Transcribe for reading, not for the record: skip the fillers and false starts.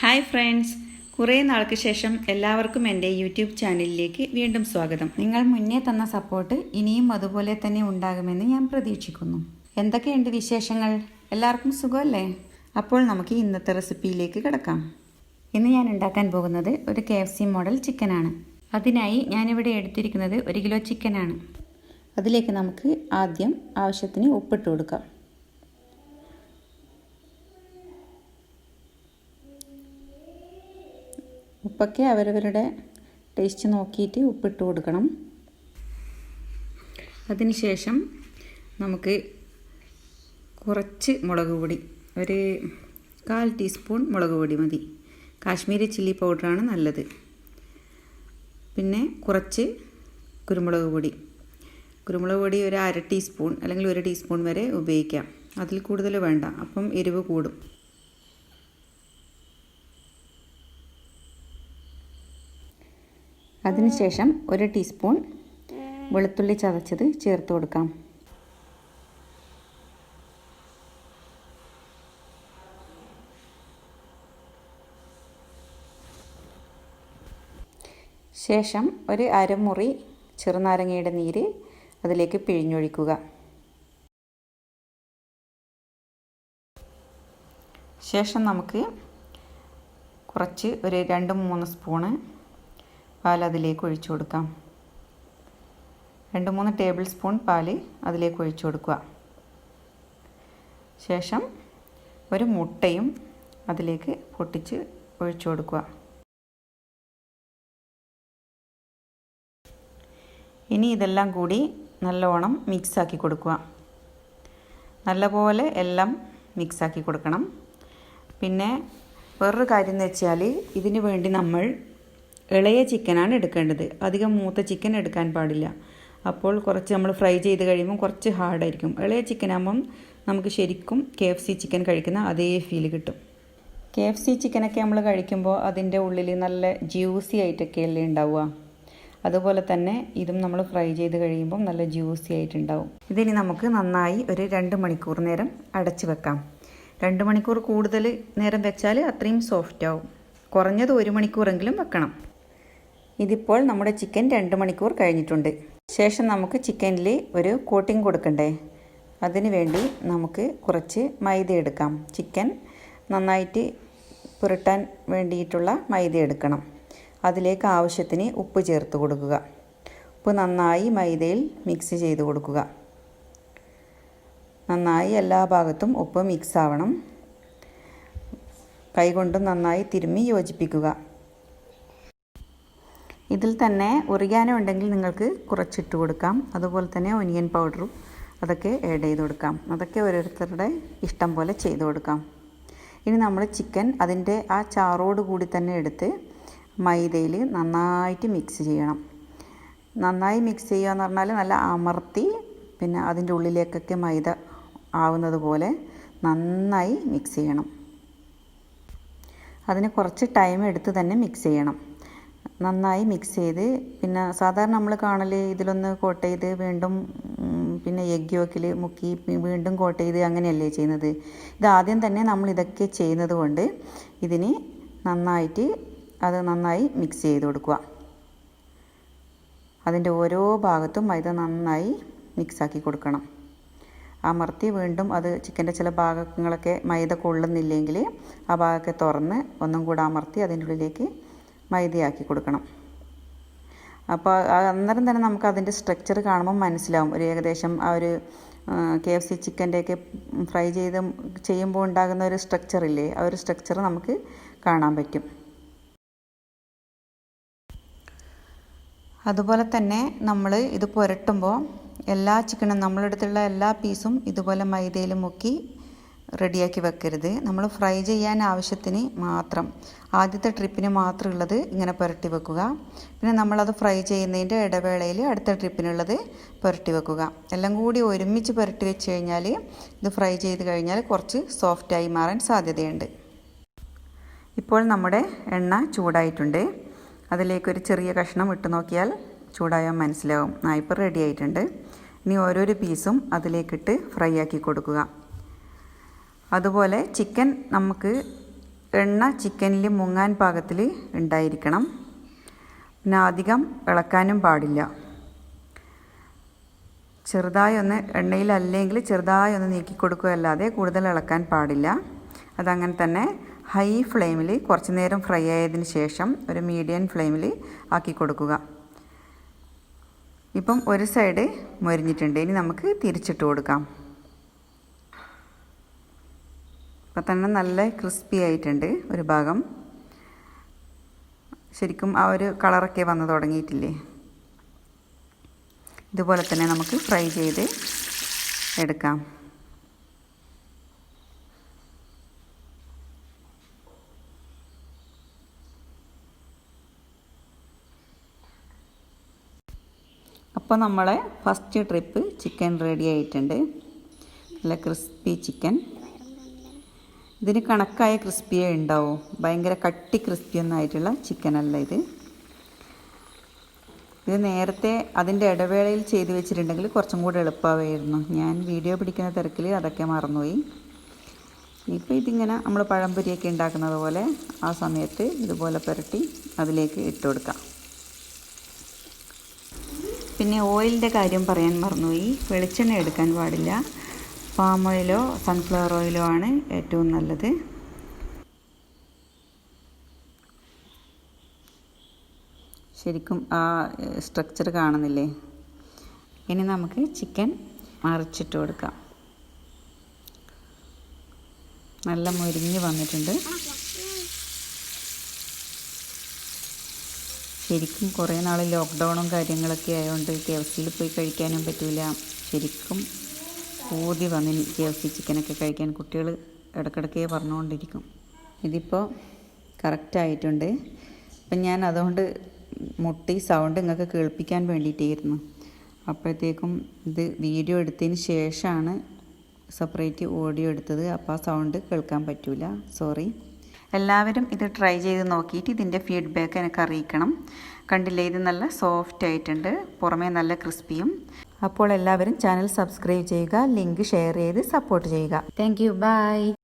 Hi friends, കുറേ നാൾക്ക് ശേഷം എല്ലാവർക്കും എൻ്റെ യൂട്യൂബ് ചാനലിലേക്ക് വീണ്ടും സ്വാഗതം. നിങ്ങൾ മുന്നേ തന്ന സപ്പോർട്ട് ഇനിയും അതുപോലെ തന്നെ ഉണ്ടാകുമെന്ന് ഞാൻ പ്രതീക്ഷിക്കുന്നു. എന്തൊക്കെയുണ്ട് വിശേഷങ്ങൾ? എല്ലാവർക്കും സുഖമല്ലേ? അപ്പോൾ നമുക്ക് ഇന്നത്തെ റെസിപ്പിയിലേക്ക് കിടക്കാം. ഇന്ന് ഞാൻ ഉണ്ടാക്കാൻ പോകുന്നത് ഒരു KFC മോഡൽ ചിക്കനാണ്. അതിനായി ഞാനിവിടെ എടുത്തിരിക്കുന്നത് 1 കിലോ ചിക്കനാണ്. അതിലേക്ക് നമുക്ക് ആദ്യം ആവശ്യത്തിന് ഉപ്പിട്ട് കൊടുക്കാം. ഉപ്പൊക്കെ അവരവരുടെ ടേസ്റ്റ് നോക്കിയിട്ട് ഉപ്പിട്ട് കൊടുക്കണം. അതിനുശേഷം നമുക്ക് കുറച്ച് മുളക് പൊടി, ഒരു 1/4 ടീസ്പൂൺ മുളക് പൊടി മതി. കാശ്മീരി ചില്ലി പൗഡറാണ് നല്ലത്. പിന്നെ കുറച്ച് കുരുമുളക് പൊടി ഒരു 1/2 ടീസ്പൂൺ അല്ലെങ്കിൽ 1 ടീസ്പൂൺ വരെ ഉപയോഗിക്കാം. അതിൽ കൂടുതൽ വേണ്ട, അപ്പം എരിവ് കൂടും. അതിനുശേഷം 1 ടീസ്പൂൺ വെളുത്തുള്ളി ചതച്ചത് ചേർത്ത് കൊടുക്കാം. ശേഷം ഒരു അരമുറി ചെറുനാരങ്ങയുടെ നീര് അതിലേക്ക് പിഴിഞ്ഞൊഴിക്കുക. ശേഷം നമുക്ക് കുറച്ച് ഒരു 2-3 സ്പൂണ് പാൽ അതിലേക്ക് ഒഴിച്ചു കൊടുക്കാം. 2-3 ടേബിൾ സ്പൂൺ പാൽ അതിലേക്ക് ഒഴിച്ചു കൊടുക്കുക. ശേഷം ഒരു മുട്ടയും അതിലേക്ക് പൊട്ടിച്ച് ഒഴിച്ചു കൊടുക്കുക. ഇനി ഇതെല്ലാം കൂടി നല്ലോണം മിക്സാക്കി കൊടുക്കുക. നല്ലപോലെ എല്ലാം മിക്സാക്കി കൊടുക്കണം. പിന്നെ വേറൊരു കാര്യം എന്ന് വെച്ചാൽ, ഇതിന് വേണ്ടി നമ്മൾ ഇളയ ചിക്കനാണ് എടുക്കേണ്ടത്. അധികം മൂത്ത ചിക്കൻ എടുക്കാൻ പാടില്ല. അപ്പോൾ കുറച്ച് നമ്മൾ ഫ്രൈ ചെയ്ത് കഴിയുമ്പോൾ കുറച്ച് ഹാർഡായിരിക്കും. ഇളയ ചിക്കനാകുമ്പം നമുക്ക് ശരിക്കും KFC ചിക്കൻ കഴിക്കുന്ന അതേ ഫീൽ കിട്ടും. KFC ചിക്കനൊക്കെ നമ്മൾ കഴിക്കുമ്പോൾ അതിൻ്റെ ഉള്ളിൽ നല്ല ജ്യൂസി ആയിട്ടൊക്കെയല്ലേ ഉണ്ടാവുക. അതുപോലെ തന്നെ ഇതും നമ്മൾ ഫ്രൈ ചെയ്ത് കഴിയുമ്പം നല്ല ജ്യൂസി ആയിട്ടുണ്ടാവും. ഇതിനി നമുക്ക് നന്നായി ഒരു 2 മണിക്കൂർ നേരം അടച്ച് വെക്കാം. 2 മണിക്കൂർ കൂടുതൽ നേരം വെച്ചാൽ അത്രയും സോഫ്റ്റ് ആവും. കുറഞ്ഞത് 1 മണിക്കൂറെങ്കിലും വെക്കണം. ഇതിപ്പോൾ നമ്മുടെ ചിക്കൻ 2 മണിക്കൂർ കഴിഞ്ഞിട്ടുണ്ട്. ശേഷം നമുക്ക് ചിക്കനിൽ ഒരു കോട്ടിംഗ് കൊടുക്കണ്ടേ? അതിന് വേണ്ടി നമുക്ക് കുറച്ച് മൈദ എടുക്കാം. ചിക്കൻ നന്നായിട്ട് പുരട്ടാൻ വേണ്ടിയിട്ടുള്ള മൈദ എടുക്കണം. അതിലേക്ക് ആവശ്യത്തിന് ഉപ്പ് ചേർത്ത് കൊടുക്കുക. ഉപ്പ് നന്നായി മൈദയിൽ മിക്സ് ചെയ്ത് കൊടുക്കുക. നന്നായി എല്ലാ ഭാഗത്തും ഉപ്പ് മിക്സ് ആവണം. കൈകൊണ്ട് നന്നായി തിരുമ്മി യോജിപ്പിക്കുക. ഇതിൽ തന്നെ ഒറിഗാനോ ഉണ്ടെങ്കിൽ നിങ്ങൾക്ക് കുറച്ചിട്ട് കൊടുക്കാം. അതുപോലെ തന്നെ ഒനിയൻ പൗഡറും അതൊക്കെ ആഡ് ചെയ്ത് കൊടുക്കാം. അതൊക്കെ ഓരോരുത്തരുടെ ഇഷ്ടം പോലെ ചെയ്ത് കൊടുക്കാം. ഇനി നമ്മൾ ചിക്കൻ അതിൻ്റെ ആ ചാറോട് കൂടി തന്നെ എടുത്ത് മൈദയിൽ നന്നായിട്ട് മിക്സ് ചെയ്യണം. നന്നായി മിക്സ് ചെയ്യുക എന്ന് പറഞ്ഞാൽ നല്ല അമർത്തി, പിന്നെ അതിൻ്റെ ഉള്ളിലേക്കൊക്കെ മൈദ ആവുന്നത് പോലെ നന്നായി മിക്സ് ചെയ്യണം. അതിന് കുറച്ച് ടൈം എടുത്ത് തന്നെ മിക്സ് ചെയ്യണം. നന്നായി മിക്സ് ചെയ്ത്, പിന്നെ സാധാരണ നമ്മൾ കാണൽ ഇതിലൊന്ന് കോട്ട് ചെയ്ത് വീണ്ടും പിന്നെ എഗ് യോക്കിൽ മുക്കി വീണ്ടും കോട്ട് ചെയ്ത് അങ്ങനെയല്ലേ ചെയ്യുന്നത്. ഇതാദ്യം തന്നെ നമ്മൾ ഇതൊക്കെ ചെയ്യുന്നത് കൊണ്ട് ഇതിന് നന്നായി മിക്സ് ചെയ്ത് കൊടുക്കുക. അതിൻ്റെ ഓരോ ഭാഗത്തും മൈദ നന്നായി മിക്സാക്കി കൊടുക്കണം. അമർത്തി വീണ്ടും അത് ചിക്കൻ്റെ ചില ഭാഗങ്ങളൊക്കെ മൈദ കൊള്ളുന്നില്ലെങ്കിൽ ആ ഭാഗമൊക്കെ തുറന്ന് ഒന്നും കൂടെ അമർത്തി അതിൻ്റെ ഉള്ളിലേക്ക് മൈദയാക്കി കൊടുക്കണം. അപ്പോൾ അന്നേരം തന്നെ നമുക്ക് അതിൻ്റെ സ്ട്രക്ചർ കാണുമ്പോൾ മനസ്സിലാവും. ഒരു ഏകദേശം ആ ഒരു KFC ചിക്കൻ്റെയൊക്കെ ഫ്രൈ ചെയ്യുമ്പോൾ ഉണ്ടാകുന്ന ഒരു സ്ട്രക്ചറില്ലേ, ആ ഒരു സ്ട്രക്ചർ നമുക്ക് കാണാൻ പറ്റും. അതുപോലെ തന്നെ നമ്മൾ ഇത് പുരട്ടുമ്പോൾ എല്ലാ ചിക്കനും നമ്മളെടുത്തുള്ള എല്ലാ പീസും ഇതുപോലെ മൈദയിൽ മുക്കി റെഡിയാക്കി വെക്കരുത്. നമ്മൾ ഫ്രൈ ചെയ്യാൻ ആവശ്യത്തിന് മാത്രം, ആദ്യത്തെ ട്രിപ്പിന് മാത്രം ഉള്ളത് ഇങ്ങനെ പുരട്ടി വെക്കുക. പിന്നെ നമ്മളത് ഫ്രൈ ചെയ്യുന്നതിൻ്റെ ഇടവേളയിൽ അടുത്ത ട്രിപ്പിനുള്ളത് പുരട്ടി വെക്കുക. എല്ലാം കൂടി ഒരുമിച്ച് പുരട്ടി വെച്ച് കഴിഞ്ഞാൽ ഇത് ഫ്രൈ ചെയ്ത് കഴിഞ്ഞാൽ കുറച്ച് സോഫ്റ്റായി മാറാൻ സാധ്യതയുണ്ട്. ഇപ്പോൾ നമ്മുടെ എണ്ണ ചൂടായിട്ടുണ്ട്. അതിലേക്കൊരു ചെറിയ കഷ്ണം ഇട്ട് നോക്കിയാൽ ചൂടായാൽ മനസ്സിലാവും. ഇപ്പോൾ റെഡി ആയിട്ടുണ്ട്. ഇനി ഓരോരോ പീസും അതിലേക്കിട്ട് ഫ്രൈ ആക്കി കൊടുക്കുക. അതുപോലെ ചിക്കൻ നമുക്ക് എണ്ണ ചിക്കനിൽ മുങ്ങാൻ പാകത്തിൽ ഉണ്ടായിരിക്കണം. പിന്നെ അധികം ഇളക്കാനും പാടില്ല. ചെറുതായി ഒന്ന് എണ്ണയിലല്ലെങ്കിൽ ചെറുതായി ഒന്ന് നീക്കി കൊടുക്കുകയല്ലാതെ കൂടുതൽ ഇളക്കാൻ പാടില്ല. അതങ്ങനെ തന്നെ ഹൈ ഫ്ലെയിമിൽ കുറച്ച് നേരം ഫ്രൈ ആയതിന് ശേഷം ഒരു മീഡിയം ഫ്ലെയിമിൽ ആക്കി കൊടുക്കുക. ഇപ്പം ഒരു സൈഡ് മൊരിഞ്ഞിട്ടുണ്ട്. ഇനി നമുക്ക് തിരിച്ചിട്ട് കൊടുക്കാം. ഇപ്പം തന്നെ നല്ല ക്രിസ്പി ആയിട്ടുണ്ട്. ഒരു ഭാഗം ശരിക്കും ആ ഒരു കളറൊക്കെ വന്ന് തുടങ്ങിയിട്ടില്ലേ. ഇതുപോലെ തന്നെ നമുക്ക് ഫ്രൈ ചെയ്ത് എടുക്കാം. അപ്പോൾ നമ്മളെ ഫസ്റ്റ് ട്രിപ്പ് ചിക്കൻ റെഡി ആയിട്ടുണ്ട്. നല്ല ക്രിസ്പി ചിക്കൻ. ഇതിന് കണക്കായ ക്രിസ്പിയേ ഉണ്ടാവും. ഭയങ്കര കട്ടി ക്രിസ്പിയൊന്നും ആയിട്ടുള്ള ചിക്കനല്ല ഇത്. ഇത് നേരത്തെ അതിൻ്റെ ഇടവേളയിൽ ചെയ്ത് വെച്ചിട്ടുണ്ടെങ്കിൽ കുറച്ചും കൂടി എളുപ്പമായിരുന്നു. ഞാൻ വീഡിയോ പിടിക്കുന്ന തിരക്കിൽ അതൊക്കെ മറന്നുപോയി. ഇപ്പോൾ ഇതിങ്ങനെ നമ്മൾ പഴംപൊരിയൊക്കെ ഉണ്ടാക്കുന്നത് പോലെ ആ സമയത്ത് ഇതുപോലെ പുരട്ടി അതിലേക്ക് ഇട്ട് കൊടുക്കാം. പിന്നെ ഓയിലിൻ്റെ കാര്യം പറയാൻ മറന്നുപോയി. വെളിച്ചെണ്ണ എടുക്കാൻ പാടില്ല. പാം ഓയിലോ സൺഫ്ലവർ ഓയിലോ ആണ് ഏറ്റവും നല്ലത്. ശരിക്കും ആ സ്ട്രക്ചർ കാണുന്നില്ലേ. ഇനി നമുക്ക് ചിക്കൻ മറിച്ചിട്ട് കൊടുക്കാം. നല്ല മൊരിഞ്ഞ് വന്നിട്ടുണ്ട്. ശരിക്കും കുറേ നാൾ ലോക്ക്ഡൗണും കാര്യങ്ങളൊക്കെ ആയതുകൊണ്ട് KFCയിൽ പോയി കഴിക്കാനും പറ്റില്ല. ശരിക്കും ഊതി വന്ന് KFC ചിക്കനൊക്കെ കഴിക്കാൻ കുട്ടികൾ ഇടയ്ക്കിടയ്ക്ക് പറഞ്ഞുകൊണ്ടിരിക്കും. ഇതിപ്പോൾ കറക്റ്റായിട്ടുണ്ട്. അപ്പം ഞാൻ അതുകൊണ്ട് മുട്ടി സൗണ്ട് നിങ്ങൾക്ക് കേൾപ്പിക്കാൻ വേണ്ടിയിട്ടായിരുന്നു. അപ്പോഴത്തേക്കും ഇത് വീഡിയോ എടുത്തതിന് ശേഷമാണ് സെപ്പറേറ്റ് ഓഡിയോ എടുത്തത്. അപ്പോൾ ആ സൗണ്ട് കേൾക്കാൻ പറ്റില്ല. സോറി. എല്ലാവരും ഇത് ട്രൈ ചെയ്ത് നോക്കിയിട്ട് ഇതിൻ്റെ ഫീഡ്ബാക്ക് എനിക്ക് അറിയിക്കണം. കണ്ടില്ലേ, ഇത് നല്ല സോഫ്റ്റ് ആയിട്ടുണ്ട്, പുറമേ നല്ല ക്രിസ്പിയും. അപ്പോൾ എല്ലാവരും ചാനൽ സബ്സ്ക്രൈബ് ചെയ്യുക, ലിങ്ക് ഷെയർ ചെയ്ത് സപ്പോർട്ട് ചെയ്യുക. Thank you. ബൈ.